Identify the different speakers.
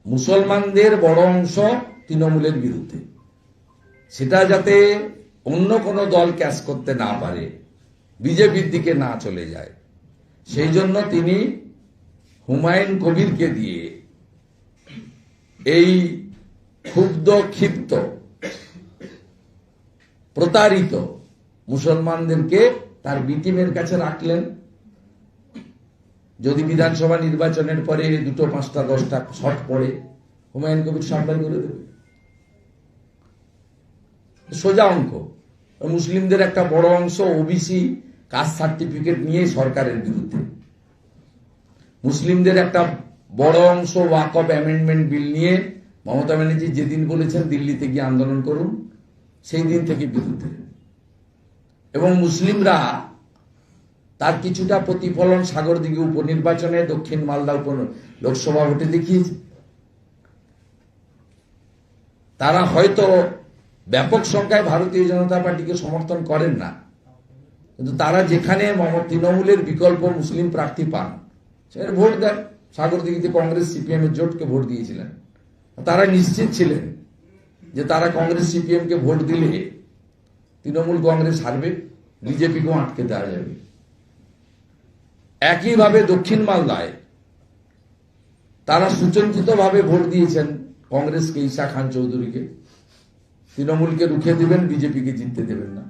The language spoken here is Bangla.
Speaker 1: মুসলমানদের বড় অংশ তৃণমূলের বিরুদ্ধে, সেটা যাতে অন্য কোনো দল ক্যাচ করতে না পারে, বিজেপির দিকে না চলে যায়, সেই জন্য তিনি হুমায়ুন কবিরকে দিয়ে এই ক্ষুব্ধ, ক্ষিপ্ত, প্রতারিত মুসলমানদেরকে তার বি টিমের কাছে রাখলেন। যদি বিধানসভা নির্বাচনের পরে 2, 5, 10টা শট পড়ে, হুমায়ুন কবির সাপ্লাই করে দেবে। সোজা অঙ্ক। মুসলিমদের একটা বড় অংশ ওবিসি কাস্ট সার্টিফিকেট নিয়ে সরকারের বিরুদ্ধে, মুসলিমদের একটা বড় অংশ ওয়াকফ অ্যামেন্ডমেন্ট বিল নিয়ে মমতা ব্যানার্জি যেদিন বলেছেন দিল্লিতে গিয়ে আন্দোলন করুন, সেই দিন থেকে বিরুদ্ধে। এবং মুসলিমরা তার কিছুটা প্রতিফলন সাগরদিঘি উপনির্বাচনে, দক্ষিণ মালদা লোকসভা ভোটে দেখিয়েছে। তারা হয়তো ব্যাপক সংখ্যায় ভারতীয় জনতা পার্টিকে সমর্থন করেন না, কিন্তু তারা যেখানে তৃণমূলের বিকল্প মুসলিম প্রার্থী পান সেখানে ভোট দেন। সাগরদিঘিতে কংগ্রেস সিপিএম এর জোটকে ভোট দিয়েছিলেন। তারা নিশ্চিত ছিলেন যে তারা কংগ্রেস সিপিএম কে ভোট দিলে তৃণমূল কংগ্রেস হারবে, বিজেপিকেও আটকে দেওয়া যাবে। একইভাবে দক্ষিণ মালদায় তারা সুচিন্তিতভাবে ভোট দিয়েছেন কংগ্রেসকে, ঈশা খান চৌধুরীকে। তৃণমূলকে রুখে দেবেন, বিজেপিকে জিততে দেবেন না।